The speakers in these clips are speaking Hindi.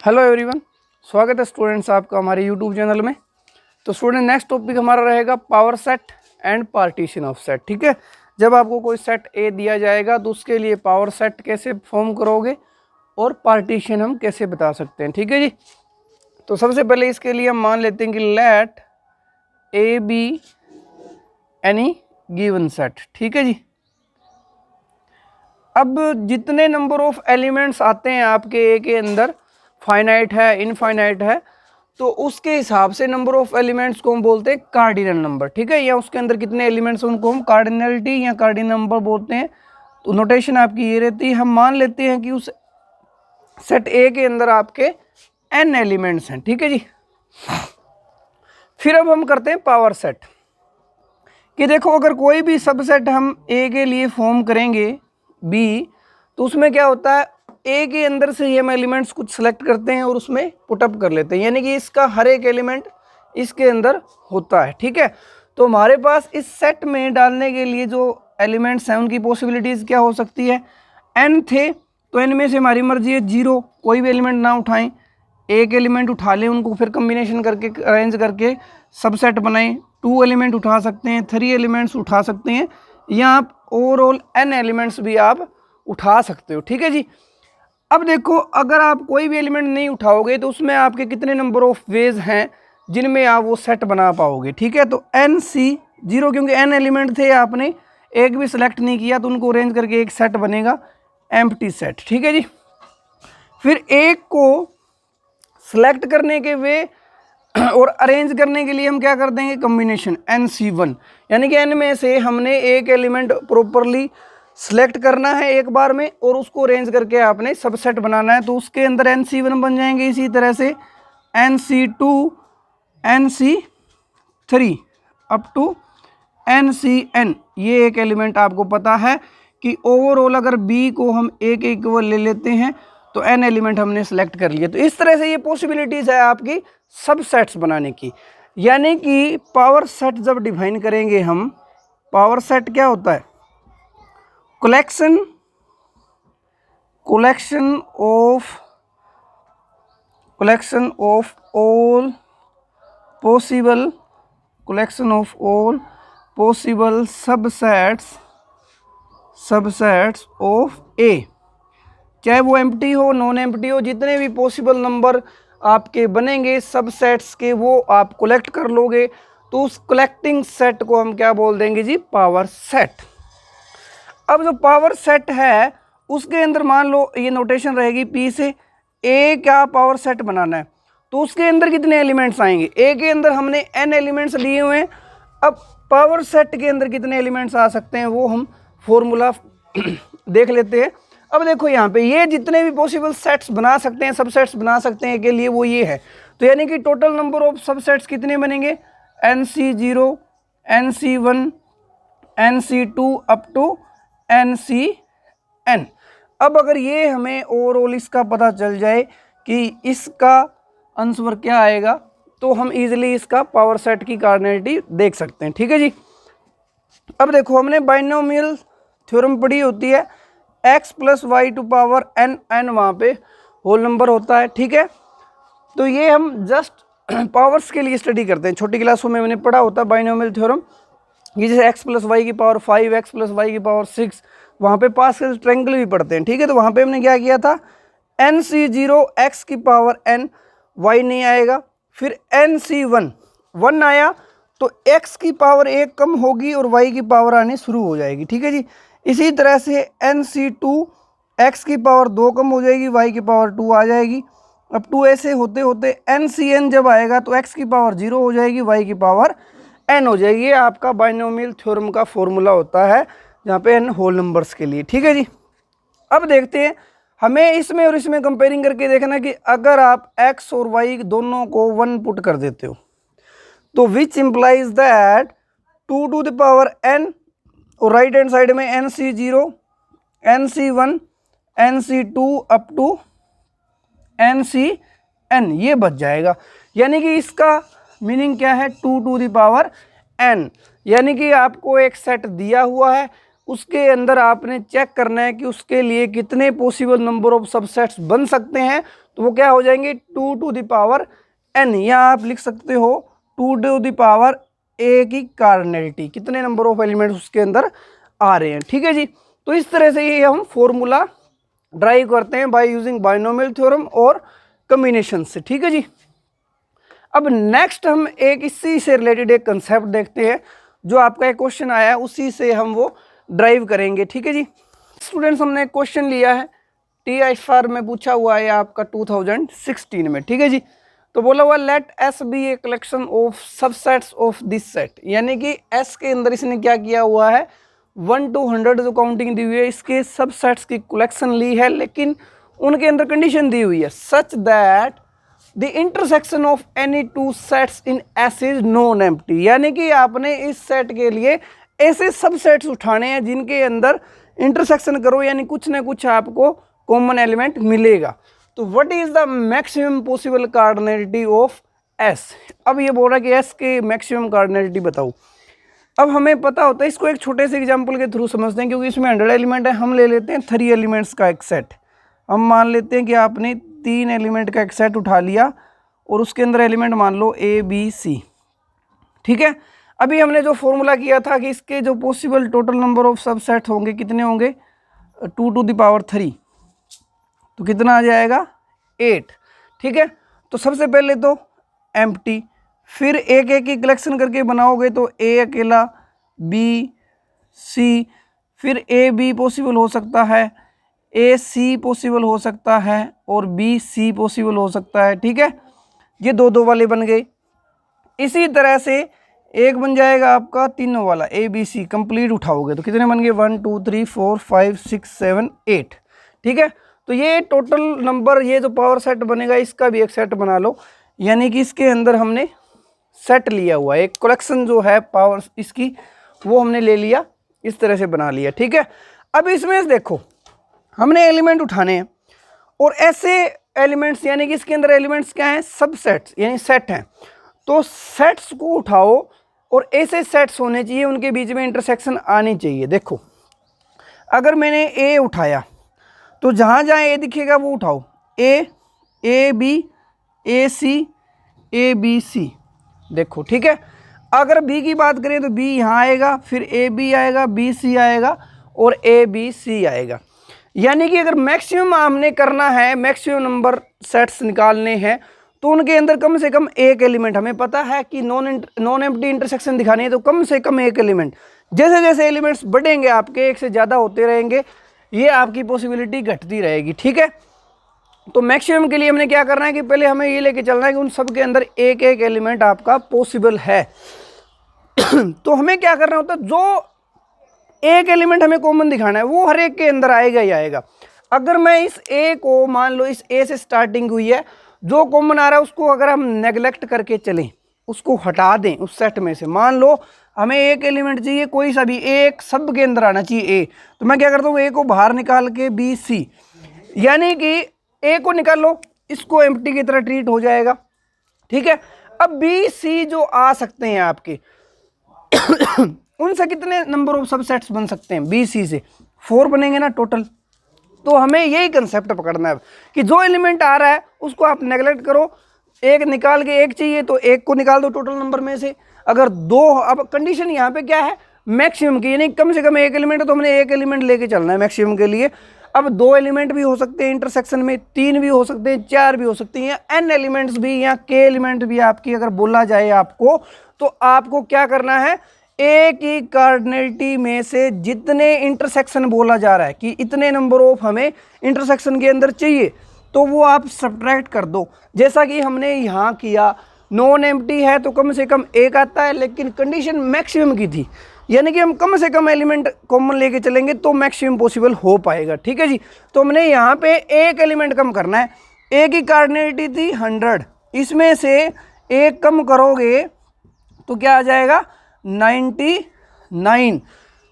हेलो एवरीवन, स्वागत है स्टूडेंट्स आपका हमारे यूट्यूब चैनल में। तो स्टूडेंट नेक्स्ट टॉपिक हमारा रहेगा power set and partition of set. ठीक है, जब आपको कोई सेट ए दिया जाएगा तो उसके लिए पावर सेट कैसे फॉर्म करोगे और पार्टीशन हम कैसे बता सकते हैं। ठीक है जी, तो सबसे पहले इसके लिए हम मान लेते हैं कि let A B any given set. ठीक है जी, अब जितने नंबर ऑफ एलिमेंट्स आते हैं आपके ए के अंदर, फाइनाइट है इनफाइनाइट है, तो उसके हिसाब से नंबर ऑफ एलिमेंट्स को हम बोलते हैं कार्डिनल नंबर। ठीक है, या उसके अंदर कितने एलिमेंट्स उनको हम कार्डिनलिटी या कार्डिनल नंबर बोलते हैं। तो नोटेशन आपकी ये रहती है, हम मान लेते हैं कि उस सेट ए के अंदर आपके n एलिमेंट्स हैं। ठीक है जी, फिर अब हम करते हैं पावर सेट कि देखो अगर कोई भी सबसेट हम ए के लिए फॉर्म करेंगे बी, तो उसमें क्या होता है, ए के अंदर से ये हम एलिमेंट्स कुछ सेलेक्ट करते हैं और उसमें पुटअप कर लेते हैं, यानी कि इसका हर एक एलिमेंट इसके अंदर होता है। ठीक है, तो हमारे पास इस सेट में डालने के लिए जो एलिमेंट्स हैं उनकी पॉसिबिलिटीज़ क्या हो सकती है, n थे तो n में से हमारी मर्जी है 0 कोई भी एलिमेंट ना उठाएं, एक एलिमेंट उठा लें, उनको फिर कम्बिनेशन करके अरेंज करके सबसेट बनाएं। 2 एलिमेंट उठा सकते हैं, 3 एलिमेंट्स उठा सकते हैं, या आप ओवरऑल n एलिमेंट्स भी आप उठा सकते हो। ठीक है जी, अब देखो अगर आप कोई भी एलिमेंट नहीं उठाओगे तो उसमें आपके कितने नंबर ऑफ वेज हैं जिनमें आप वो सेट बना पाओगे। ठीक है, तो n c 0, क्योंकि n एलिमेंट थे, आपने एक भी सिलेक्ट नहीं किया तो उनको अरेंज करके एक सेट बनेगा एम्प्टी सेट। ठीक है जी, फिर एक को सिलेक्ट करने के वे और अरेंज करने के लिए हम क्या कर देंगे, कम्बिनेशन nc1, यानी कि n में से हमने एक एलिमेंट प्रॉपरली सिलेक्ट करना है एक बार में और उसको अरेंज करके आपने सबसेट बनाना है, तो उसके अंदर nc1 बन जाएंगे। इसी तरह से nc2 nc3 up to ncn, ये एक एलिमेंट आपको पता है कि ओवरऑल अगर b को हम एक इक्वल ले लेते हैं तो n एलिमेंट हमने सेलेक्ट कर लिए। तो इस तरह से ये पॉसिबिलिटीज़ है आपकी सबसेट्स बनाने की। यानी कि पावर सेट जब डिफाइन करेंगे हम, पावर सेट क्या होता है, collection of all possible subsets of A, चाहे वो एम्प्टी हो नॉन एम्प्टी हो, जितने भी पॉसिबल नंबर आपके बनेंगे सबसेट्स के वो आप कलेक्ट कर लोगे, तो उस कलेक्टिंग सेट को हम क्या बोल देंगे जी, पावर सेट। अब जो पावर सेट है उसके अंदर मान लो ये नोटेशन रहेगी P से A क्या पावर सेट बनाना है, तो उसके अंदर कितने एलिमेंट्स आएंगे, A के अंदर हमने n एलिमेंट्स लिए हुए हैं। अब पावर सेट के अंदर कितने एलिमेंट्स आ सकते हैं वो हम फॉर्मूला देख लेते हैं। अब देखो यहाँ पे ये जितने भी पॉसिबल सेट्स बना सकते हैं, सबसेट्स बना सकते हैं के लिए वो ये है, तो यानी कि टोटल नंबर ऑफ सबसेट्स कितने बनेंगे, nc0 nc1 nc2 up to ncn। अब अगर ये हमें ओवरऑल इसका पता चल जाए कि इसका आंसर क्या आएगा, तो हम इजीली इसका पावर सेट की कार्डिनलिटी देख सकते हैं। ठीक है जी, अब देखो हमने बाइनोमियल थ्योरम पढ़ी होती है, x plus y to power n, n वहाँ पे होल नंबर होता है। ठीक है, तो ये हम जस्ट पावर्स के लिए स्टडी करते हैं, छोटी क्लासों में मैंने पढ़ा होता है बाइनोमियल थ्योरम। ये जैसे x प्लस वाई की पावर 5, x प्लस वाई की पावर 6, वहाँ पे पास्कल ट्रायंगल भी पढ़ते हैं। ठीक है, तो वहाँ पे हमने क्या किया था, nc0 x की पावर n, y नहीं आएगा, फिर nc1 1 आया तो x की पावर 1 कम होगी और y की पावर आनी शुरू हो जाएगी। ठीक है जी, इसी तरह से nc2 x की पावर 2 कम हो जाएगी, y की पावर 2 आ जाएगी। अब 2 ऐसे होते होते ncn जब आएगा तो x की पावर 0 हो जाएगी, y की पावर n हो जाएगी। ये आपका बाइनोमियल थ्योरम का फॉर्मूला होता है जहाँ पे n होल नंबर्स के लिए। ठीक है जी, अब देखते हैं, हमें इसमें और इसमें कंपेयरिंग करके देखना कि अगर आप x और y दोनों को 1 पुट कर देते हो तो which implies that 2 to the power n, और राइट हैंड साइड में nc0 nc1 nc2 up to ncn ये बच जाएगा। यानी कि इसका मीनिंग क्या है, 2 टू द पावर n, यानी कि आपको एक सेट दिया हुआ है, उसके अंदर आपने चेक करना है कि उसके लिए कितने पॉसिबल नंबर ऑफ सबसेट्स बन सकते हैं। तो वो क्या हो जाएंगे 2 टू द पावर n, या आप लिख सकते हो 2 टू द पावर a की कार्डिनलिटी, कितने नंबर ऑफ एलिमेंट्स उसके अंदर आ रहे हैं। ठीक है जी, तो इस तरह से ये हम फॉर्मूला ड्राइव करते हैं बाय यूजिंग बाइनोमियल थ्योरम और कॉम्बिनेशन से। ठीक है जी, अब नेक्स्ट हम एक इसी से रिलेटेड एक कंसेप्ट देखते हैं, जो आपका एक क्वेश्चन आया है उसी से हम वो ड्राइव करेंगे। ठीक है जी स्टूडेंट्स, हमने एक क्वेश्चन लिया है TIFR में पूछा हुआ है आपका 2016 में। ठीक है जी, तो बोला हुआ let S be a collection of subsets of this set, यानी कि S के अंदर इसने क्या किया हुआ है 1 to 100 जो काउंटिंग दी हुई है, इसके सबसेट्स की कलेक्शन ली है, लेकिन उनके अंदर कंडीशन दी हुई है such that the intersection of any two sets in S is non empty, यानी कि आपने इस सेट के लिए ऐसे सबसेट्स उठाने हैं जिनके अंदर इंटरसेक्शन करो यानी कुछ ना कुछ आपको कॉमन एलिमेंट मिलेगा। तो what is the maximum possible cardinality of S। अब ये बोल रहा है कि S के मैक्सिमम कार्डिनलिटी बताओ। अब हमें पता होता है, इसको एक छोटे से एग्जांपल के थ्रू समझते हैं, क्योंकि इसमें 100 एलिमेंट है। हम ले लेते हैं 3 एलिमेंट्स का एक सेट। हम मान लेते हैं कि आपने 3 एलिमेंट का एक सेट उठा लिया और उसके अंदर एलिमेंट मान लो A B C। ठीक है, अभी हमने जो फॉर्मूला किया था कि इसके जो possible total number of subset होंगे कितने होंगे 2 टू द पावर 3, तो कितना आ जाएगा 8। ठीक है, तो सबसे पहले तो एम्प्टी, फिर एक एक की कलेक्शन करके बनाओगे तो A अकेला, B C, फिर A B पॉसिबल हो सकता है, A C पॉसिबल हो सकता है और B C पॉसिबल हो सकता है। ठीक है, ये 2-2 वाले बन गए। इसी तरह से एक बन जाएगा आपका तीनों वाला A B C, कंप्लीट उठाओगे तो कितने बन गए 1 2 3 4 5 6 7 8। ठीक है, तो ये टोटल नंबर, ये जो पावर सेट बनेगा इसका भी एक सेट बना लो, यानी कि इसके अंदर हमने सेट लिया हुआ है, एक कलेक्शन जो है पावर इसकी वो हमने ले लिया, इस तरह से बना लिया। ठीक है, अब इसमें देखो हमने एलिमेंट उठाने हैं और ऐसे एलिमेंट्स, यानी कि इसके अंदर एलिमेंट्स क्या हैं सबसेट्स यानी सेट हैं, तो सेट्स को उठाओ और ऐसे सेट्स होने चाहिए उनके बीच में इंटरसेक्शन आनी चाहिए। देखो अगर मैंने A उठाया तो जहाँ जहाँ A दिखेगा वो उठाओ, A B A C A B C। देखो ठीक है, अगर B की बात करें तो B यहाँ आएगा, फिर A B आएगा, B C आएगा और A B C आएगा। यानी कि अगर मैक्सिमम हमने करना है, मैक्सिमम नंबर सेट्स निकालने हैं, तो उनके अंदर कम से कम एक एलिमेंट, हमें पता है कि नॉन एम्प्टी इंटरसेक्शन दिखानी है तो कम से कम एक एलिमेंट। जैसे जैसे एलिमेंट्स बढ़ेंगे आपके एक से ज़्यादा होते रहेंगे, ये आपकी पॉसिबिलिटी घटती रहेगी। ठीक है, तो मैक्सिमम के लिए हमने क्या करना है कि पहले हमें ये लेके चलना है कि उन सब के अंदर एक एक एलिमेंट आपका पॉसिबल है। तो हमें क्या करना होता है, जो एक एलिमेंट हमें कॉमन दिखाना है वो हर एक के अंदर आएगा ही आएगा। अगर मैं इस A को, मान लो इस A से स्टार्टिंग हुई है, जो कॉमन आ रहा है उसको अगर हम नेगलेक्ट करके चलें, उसको हटा दें उस सेट में से, मान लो हमें एक एलिमेंट चाहिए कोई सा भी, एक सब के अंदर आना चाहिए A, तो मैं क्या करता हूँ A को बाहर निकाल के B C, यानी कि A को निकाल लो, इसको एम्प्टी की तरह ट्रीट हो जाएगा। ठीक है, अब B C जो आ सकते हैं आपके उनसे कितने नंबर ऑफ सबसेट्स बन सकते हैं, B C से 4 बनेंगे ना टोटल। तो हमें यही कंसेप्ट पकड़ना है कि जो एलिमेंट आ रहा है उसको आप नेगलेक्ट करो, एक निकाल के एक चाहिए तो एक को निकाल दो टोटल नंबर में से। अगर दो, अब कंडीशन यहाँ पे क्या है मैक्सिमम की, यानी कम से कम एक एलिमेंट है तो हमने एक एलिमेंट लेके चलना है मैक्सिमम के लिए। अब 2 एलिमेंट भी हो सकते हैं इंटरसेक्शन में, 3 भी हो सकते हैं, 4 भी हो सकते हैं, या n एलिमेंट्स भी, या k एलिमेंट भी आपकी अगर बोला जाए आपको, तो आपको क्या करना है, एक ही कार्डिनलिटी में से जितने इंटरसेक्शन बोला जा रहा है कि इतने नंबर ऑफ हमें इंटरसेक्शन के अंदर चाहिए, तो वो आप सब्ट्रैक्ट कर दो। जैसा कि हमने यहाँ किया, नॉन एम्प्टी है तो कम से कम एक आता है, लेकिन कंडीशन मैक्सिमम की थी, यानी कि हम कम से कम एलिमेंट कॉमन लेके चलेंगे तो मैक्सिमम पॉसिबल हो पाएगा। ठीक है जी, तो हमने यहाँ पे एक एलिमेंट कम करना है। एक ही कार्डिनलिटी थी 100, इसमें से एक कम करोगे तो क्या आ जाएगा 99,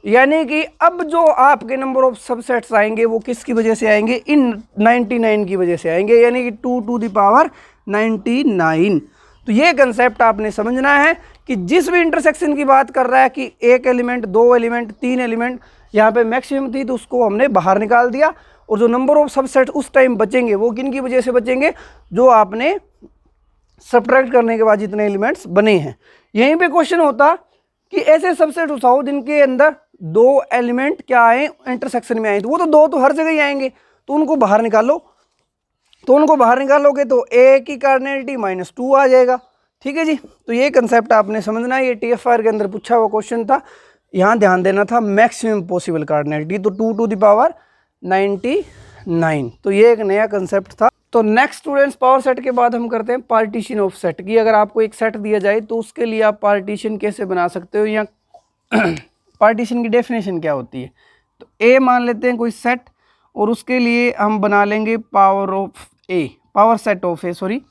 यानी कि अब जो आपके नंबर ऑफ सबसेट्स आएंगे वो किसकी वजह से आएंगे, इन 99 की वजह से आएंगे, यानी कि 2 टू द पावर 99। तो ये कंसेप्ट आपने समझना है कि जिस भी इंटरसेक्शन की बात कर रहा है कि एक एलिमेंट, 2 एलिमेंट, 3 एलिमेंट, यहाँ पे मैक्सिमम थी तो उसको हमने बाहर निकाल दिया, और जो नंबर ऑफ सबसेट उस टाइम बचेंगे वो किन की वजह से बचेंगे, जो आपने सब्ट्रैक्ट करने के बाद जितने एलिमेंट्स बने हैं। यहीं पे क्वेश्चन होता कि ऐसे सबसेट उठाओ जिनके अंदर दो एलिमेंट क्या आए, इंटरसेक्शन में आए, तो वो तो दो तो हर जगह ही आएंगे, तो उनको बाहर निकालो। तो उनको बाहर निकालोगे तो ए की कार्डिनलिटी -2 आ जाएगा। ठीक है जी, तो ये कंसेप्ट आपने समझना है, ये TFR के अंदर पूछा हुआ क्वेश्चन था। यहाँ ध्यान देना था मैक्सिमम पॉसिबल कार्डिनलिटी, तो 2 टू द पावर 99, तो ये एक नया कंसेप्ट था। तो नेक्स्ट स्टूडेंट्स, पावर सेट के बाद हम करते हैं पार्टीशन ऑफ सेट की। अगर आपको एक सेट दिया जाए तो उसके लिए आप पार्टीशन कैसे बना सकते हो, या पार्टीशन की डेफिनेशन क्या होती है। तो ए मान लेते हैं कोई सेट, और उसके लिए हम बना लेंगे power set of A, sorry,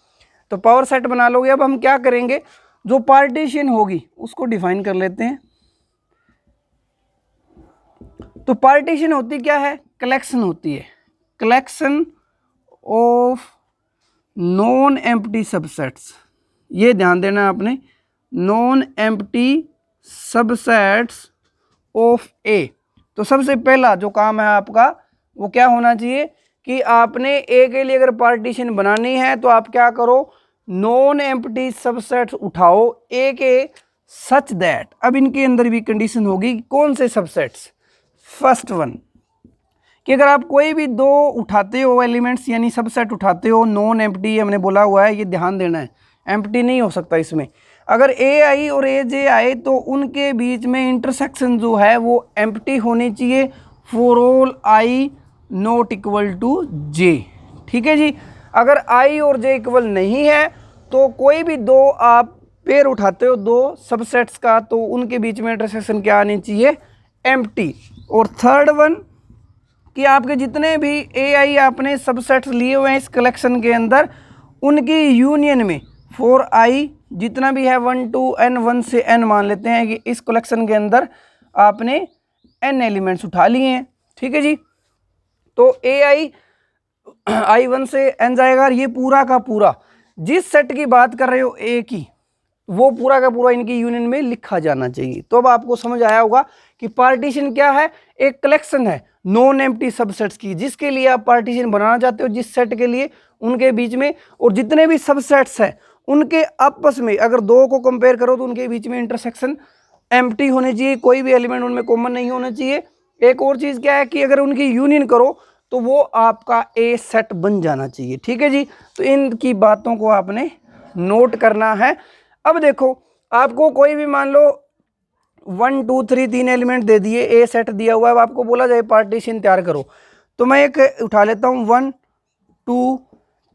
तो पावर सेट बना लोगे। अब हम क्या करेंगे, जो पार्टीशन होगी उसको डिफाइन कर लेते हैं। तो पार्टीशन होती क्या है, कलेक्शन होती है, collection of non empty subsets. ये ध्यान देना आपने, नॉन एम्प्टी सबसेट्स ऑफ ए। तो सबसे पहला जो काम है आपका वो क्या होना चाहिए कि आपने ए के लिए अगर पार्टीशन बनानी है तो आप क्या करो, नॉन एम्प्टी सबसेट्स उठाओ ए के, सच दैट, अब इनके अंदर भी कंडीशन होगी, कौन से सबसेट्स, फर्स्ट वन, कि अगर आप कोई भी दो उठाते हो एलिमेंट्स, यानी सबसेट उठाते हो नॉन एम्प्टी, हमने बोला हुआ है, ये ध्यान देना है, एम्प्टी नहीं हो सकता इसमें। अगर ए आई और ए जे आए तो उनके बीच में इंटरसेक्शन जो है वो एम्प्टी होनी चाहिए, for all I not equal to J. ठीक है जी, अगर आई और जे इक्वल नहीं है तो कोई भी दो आप पेयर उठाते हो दो सबसेट्स का, तो उनके बीच में इंटरसेक्शन क्या आनी चाहिए, एम्प्टी। और थर्ड वन, कि आपके जितने भी ए आई आपने सबसेट्स लिए हुए हैं इस कलेक्शन के अंदर, उनकी यूनियन में फॉर आई जितना भी है 1 to n, 1 से n मान लेते हैं कि इस कलेक्शन के अंदर आपने n एलिमेंट्स उठा लिए हैं। ठीक है जी, तो ए आई 1 से n जाएगा, और ये पूरा का पूरा जिस सेट की बात कर रहे हो ए की, वो पूरा का पूरा इनकी यूनियन में लिखा जाना चाहिए। तो अब आपको समझ आया होगा कि पार्टीशन क्या है, एक कलेक्शन है नॉन एम्प्टी सबसेट्स की, जिसके लिए आप पार्टीशन बनाना चाहते हो जिस सेट के लिए, उनके बीच में, और जितने भी सबसेट्स हैं उनके आपस में अगर दो को कंपेयर करो तो उनके बीच में इंटरसेक्शन एम्प्टी होने चाहिए, कोई भी एलिमेंट उनमें कॉमन नहीं होना चाहिए। एक और चीज़ क्या है कि अगर उनकी यूनियन करो तो वो आपका ए सेट बन जाना चाहिए। ठीक है जी, तो इनकी बातों को आपने नोट करना है। अब देखो, आपको कोई भी मान लो 1 2 3 3 एलिमेंट दे दिए, ए सेट दिया हुआ है, अब आपको बोला जाए पार्टीशन तैयार करो, तो मैं एक उठा लेता हूँ 1 2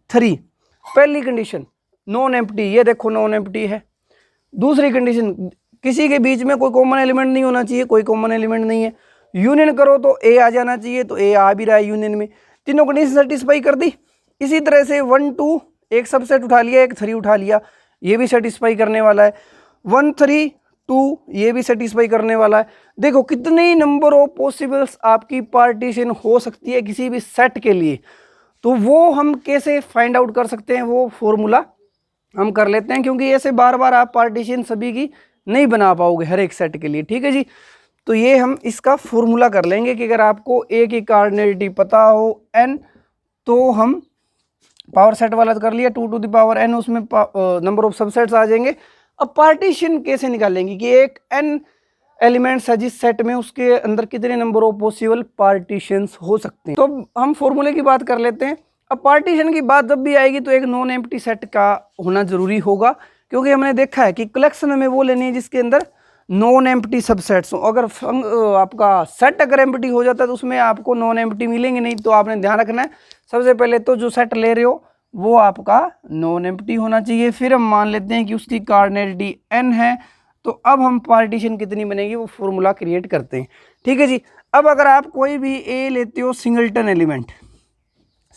3। पहली कंडीशन नॉन एम्प्टी, ये देखो नॉन एम्प्टी है। दूसरी कंडीशन, किसी के बीच में कोई कॉमन एलिमेंट नहीं होना चाहिए, कोई कॉमन एलिमेंट नहीं है। यूनियन करो तो ए आ जाना चाहिए, तो ए आ भी रहा है यूनियन में। तीनों कंडीशन सेटिस्फाई कर दी। इसी तरह से 1 2 एक सबसेट उठा लिया, एक 3 उठा लिया, ये भी सेटिस्फाई करने वाला है। 1 3 2 ये भी सेटिस्फाई करने वाला है। देखो कितनी नंबर ऑफ पॉसिबल्स आपकी पार्टीशन हो सकती है किसी भी सेट के लिए। तो वो हम कैसे फाइंड आउट कर सकते हैं, वो फॉर्मूला हम कर लेते हैं, क्योंकि ऐसे बार बार आप पार्टीशन सभी की नहीं बना पाओगे हर एक सेट के लिए। ठीक है जी, तो ये हम इसका फॉर्मूला कर लेंगे कि अगर आपको ए की कार्डिनलिटी पता हो n, तो हम पावर सेट वाला कर लिया 2 to the power n, उसमें नंबर ऑफ सबसेट्स आ जाएंगे। अब पार्टीशन कैसे निकालेंगे कि एक n एलिमेंट्स है जिस सेट में, उसके अंदर कितने नंबर ऑफ पॉसिबल पार्टीशंस हो सकते हैं। तो हम फॉर्मूले की बात कर लेते हैं। अब पार्टीशन की बात जब भी आएगी तो एक नॉन एम्प्टी सेट का होना जरूरी होगा, क्योंकि हमने देखा है कि कलेक्शन हमें वो लेनी है जिसके अंदर नॉन एम्प्टी सबसेट्स हो। अगर आपका सेट अगर एम्प्टी हो जाता है तो उसमें आपको नॉन एम्प्टी मिलेंगे नहीं। तो आपने ध्यान रखना है, सबसे पहले तो जो सेट ले रहे हो वो आपका नॉन एम्प्टी होना चाहिए। फिर हम मान लेते हैं कि उसकी कार्डिनलिटी n है, तो अब हम पार्टीशन कितनी बनेगी वो फॉर्मूला क्रिएट करते हैं। ठीक है जी, अब अगर आप कोई भी ए लेते हो सिंगलटन एलिमेंट,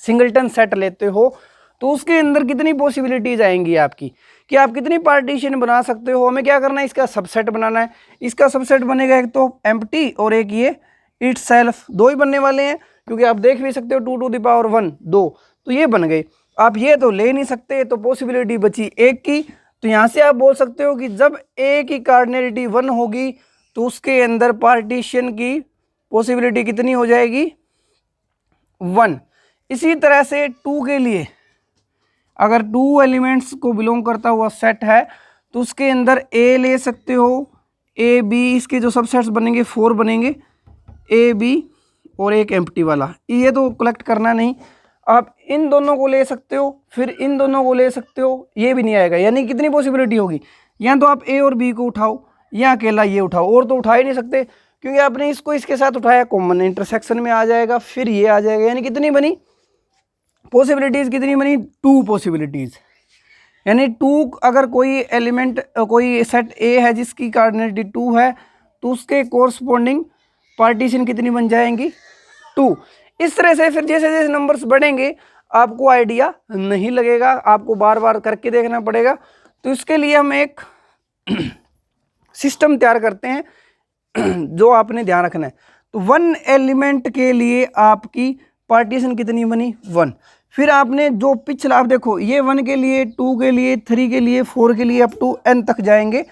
सिंगलटन सेट लेते हो, तो उसके अंदर कितनी पॉसिबिलिटीज आएंगी आपकी कि आप कितनी पार्टीशन बना सकते हो। हमें क्या करना है, इसका सबसेट बनाना है। इसका सबसेट बनेगा एक तो एम्प्टी और एक ये इटसेल्फ, दो ही बनने वाले हैं, क्योंकि आप देख भी सकते हो 2 to the power 1 2, तो ये बन गए। आप ये तो ले नहीं सकते, तो पॉसिबिलिटी बची एक की। तो यहाँ से आप बोल सकते हो कि जब ए की कार्डिनलिटी 1 होगी तो उसके अंदर पार्टीशन की पॉसिबिलिटी कितनी हो जाएगी 1। इसी तरह से 2 के लिए अगर 2 एलिमेंट्स को बिलोंग करता हुआ सेट है तो उसके अंदर ए ले सकते हो, ए बी, इसके जो सबसेट्स बनेंगे 4 बनेंगे, ए बी और एक एम्प्टी वाला, ये तो कलेक्ट करना नहीं। आप इन दोनों को ले सकते हो, फिर इन दोनों को ले सकते हो, ये भी नहीं आएगा। यानी कितनी पॉसिबिलिटी होगी, या तो आप ए और बी को उठाओ या अकेला ये उठाओ, और तो उठा ही नहीं सकते क्योंकि आपने इसको इसके साथ उठाया, कॉमन इंटरसेक्शन में आ जाएगा, फिर ये आ जाएगा। यानी कितनी बनी पॉसिबिलिटीज़, कितनी बनी 2 पॉसिबिलिटीज़। यानी 2 अगर कोई एलिमेंट कोई सेट ए है जिसकी कोऑर्डिनेट 2 है तो उसके कोरस्पॉन्डिंग पार्टीशन कितनी बन जाएंगी 2। इस तरह से फिर जैसे जैसे नंबर्स बढ़ेंगे आपको आइडिया नहीं लगेगा, आपको बार बार करके देखना पड़ेगा। तो इसके लिए हम एक सिस्टम तैयार करते हैं जो आपने ध्यान रखना है। तो 1 एलिमेंट के लिए आपकी पार्टीशन कितनी बनी 1। फिर आपने जो पिछला, आप देखो ये 1 के लिए, 2 के लिए, 3 के लिए, 4 के लिए, अप टू n तक जाएंगे।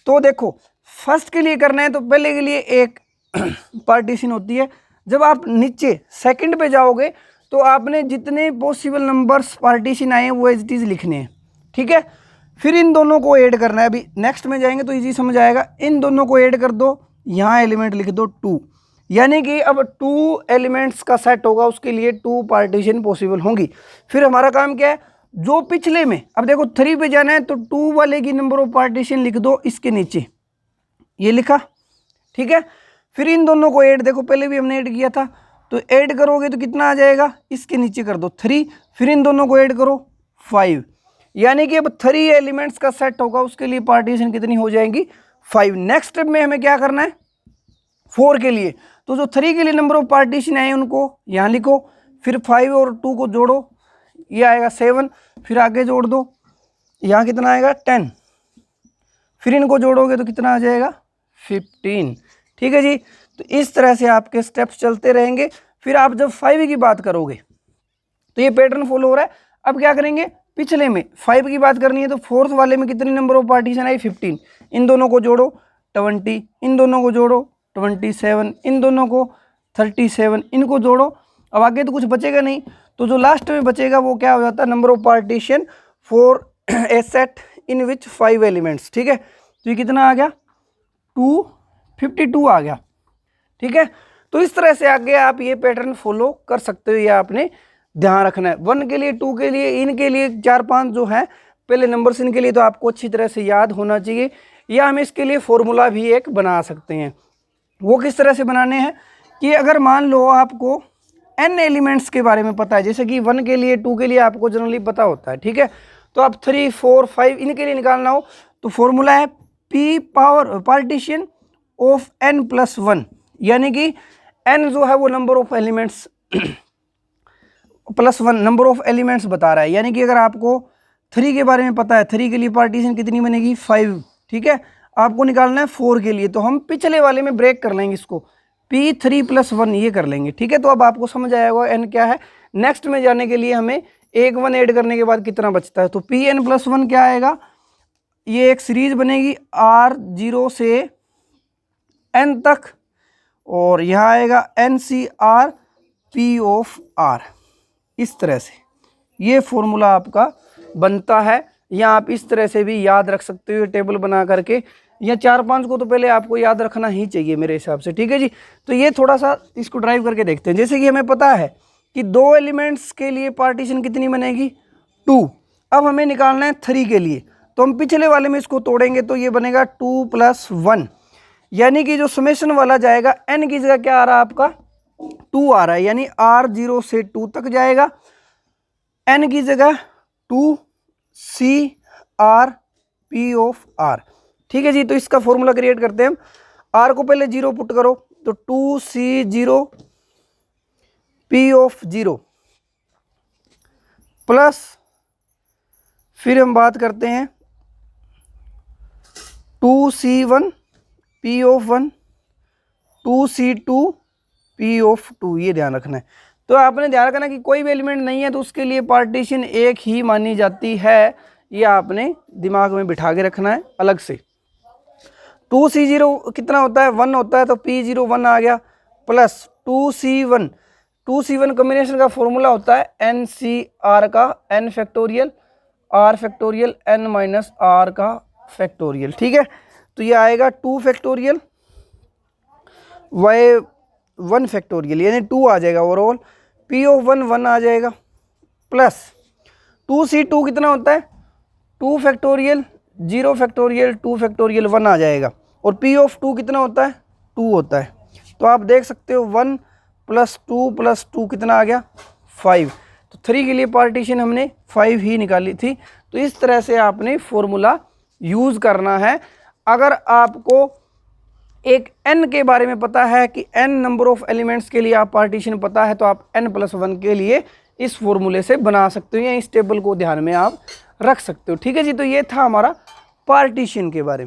तो देखो फर्स्ट के लिए करना है तो पहले के लिए एक पार्टीशन होती है। जब आप नीचे सेकंड पे जाओगे तो आपने जितने पॉसिबल नंबर्स पार्टीशन आए हैं वो एज इट इज लिखने हैं, ठीक है। फिर इन दोनों को ऐड करना है, अभी नेक्स्ट में जाएंगे तो इजी समझ आएगा। इन दोनों को ऐड कर दो, यहाँ एलिमेंट लिख दो 2, यानी कि अब 2 एलिमेंट्स का सेट होगा, उसके लिए 2 पार्टीशन पॉसिबल होंगी। फिर हमारा काम क्या है, जो पिछले में, अब देखो 3 पे जाना है तो 2 वाले की नंबर ऑफ पार्टीशन लिख दो इसके नीचे, ये लिखा, ठीक है। फिर इन दोनों को ऐड, देखो पहले भी हमने ऐड किया था, तो ऐड करोगे तो कितना आ जाएगा, इसके नीचे कर दो 3, फिर इन दोनों को ऐड करो 5, यानी कि अब 3 एलिमेंट्स का सेट होगा, उसके लिए पार्टीशन कितनी हो जाएंगी 5। नेक्स्ट स्टेप में हमें क्या करना है 4 के लिए, तो जो 3 के लिए नंबर ऑफ पार्टीशन आए उनको यहाँ लिखो, फिर 5 और 2 को जोड़ो, ये आएगा 7, फिर आगे जोड़ दो, यहाँ कितना आएगा 10, फिर इनको जोड़ोगे तो कितना आ जाएगा 15, ठीक है जी। तो इस तरह से आपके स्टेप्स चलते रहेंगे। फिर आप जब 5 की बात करोगे तो ये पैटर्न फॉलो हो रहा है। अब क्या करेंगे, पिछले में 5 की बात करनी है तो 4th वाले में कितनी नंबर ऑफ पार्टीशन आई 15, इन दोनों को जोड़ो 20, इन दोनों को जोड़ो 27, इन दोनों को 37, इनको जोड़ो। अब आगे तो कुछ बचेगा नहीं, तो जो लास्ट में बचेगा वो क्या हो जाता है, number of partition for a set in which 5 elements, ठीक है। तो ये कितना आ गया 252 आ गया, ठीक है। तो इस तरह से आगे आप ये पैटर्न फॉलो कर सकते हो, ये आपने ध्यान रखना है। 1 के लिए, 2 के लिए, इनके लिए 4-5 जो है पहले नंबर्स इनके लिए तो आपको अच्छी तरह से याद होना चाहिए, या हम इसके लिए फॉर्मूला भी एक बना सकते हैं। वो किस तरह से बनाने हैं कि अगर मान लो आपको n एलिमेंट्स के बारे में पता है, जैसे कि 1 के लिए, 2 के लिए आपको जनरली पता होता है, ठीक है। तो आप 3, 4, 5 इनके लिए निकालना हो तो फॉर्मूला है p power partition of n+1, यानी कि n जो है वो number of elements +1 number of elements बता रहा है। यानी कि अगर आपको 3 के बारे में पता है, 3 के लिए पार्टीशन कितनी बनेगी 5, ठीक है। आपको निकालना है 4 के लिए, तो हम पिछले वाले में ब्रेक कर लेंगे इसको, p3+1 ये कर लेंगे, ठीक है। तो अब आपको समझ आया होगा n क्या है। नेक्स्ट में जाने के लिए हमें एक 1 ऐड करने के बाद कितना बचता है, तो pn+1 क्या आएगा, ये एक सीरीज बनेगी r0 से n तक, और यहाँ आएगा NCR P ऑफ R। इस तरह से ये फॉर्मूला आपका बनता है, या आप इस तरह से भी याद रख सकते हो टेबल बना करके, या 4-5 को तो पहले आपको याद रखना ही चाहिए मेरे हिसाब से, ठीक है जी। तो ये थोड़ा सा इसको ड्राइव करके देखते हैं। जैसे कि हमें पता है कि 2 एलिमेंट्स के लिए पार्टीशन कितनी बनेगी 2, अब हमें निकालना है 3 के लिए, तो हम पिछले वाले में इसको तोड़ेंगे तो ये बनेगा 2+1, यानी कि जो समेशन वाला जाएगा n की जगह क्या आ रहा है आपका 2 आ रहा है, यानी r0 से 2 तक जाएगा, n की जगह 2CR P ऑफ R, ठीक है जी। तो इसका फॉर्मूला क्रिएट करते हैं हम, r को पहले 0 पुट करो तो 2C0 P ऑफ 0 प्लस, फिर हम बात करते हैं 2C1 P of 1, 2C2 P of 2, ये ध्यान रखना है। तो आपने ध्यान रखना कि कोई भी एलिमेंट नहीं है तो उसके लिए पार्टीशन एक ही मानी जाती है, ये आपने दिमाग में बिठा के रखना है अलग से। 2C0 कितना होता है 1 होता है, तो P0 1 आ गया, प्लस 2C1, 2C1 कॉम्बिनेशन का फॉर्मूला होता है NCR का n factorial R factorial n minus R का फैक्टोरियल। ठीक है, तो ये आएगा 2 फैक्टोरियल y 1 फैक्टोरियल, यानी 2 आ जाएगा ओवरऑल। P ऑफ 1 आ जाएगा प्लस 2C2 कितना होता है 2 फैक्टोरियल 0 फैक्टोरियल 2 फैक्टोरियल 1 आ जाएगा, और P ऑफ 2 कितना होता है 2 होता है। तो आप देख सकते हो 1 प्लस 2 कितना आ गया 5। तो 3 के लिए पार्टीशन हमने 5 ही निकाली थी। तो इस तरह से आपने फॉर्मूला यूज़ करना है। अगर आपको एक n के बारे में पता है कि n नंबर ऑफ एलिमेंट्स के लिए आप पार्टीशन पता है, तो आप n+1 के लिए इस फॉर्मूले से बना सकते हो, या इस टेबल को ध्यान में आप रख सकते हो। ठीक है जी, तो ये था हमारा पार्टीशन के बारे में।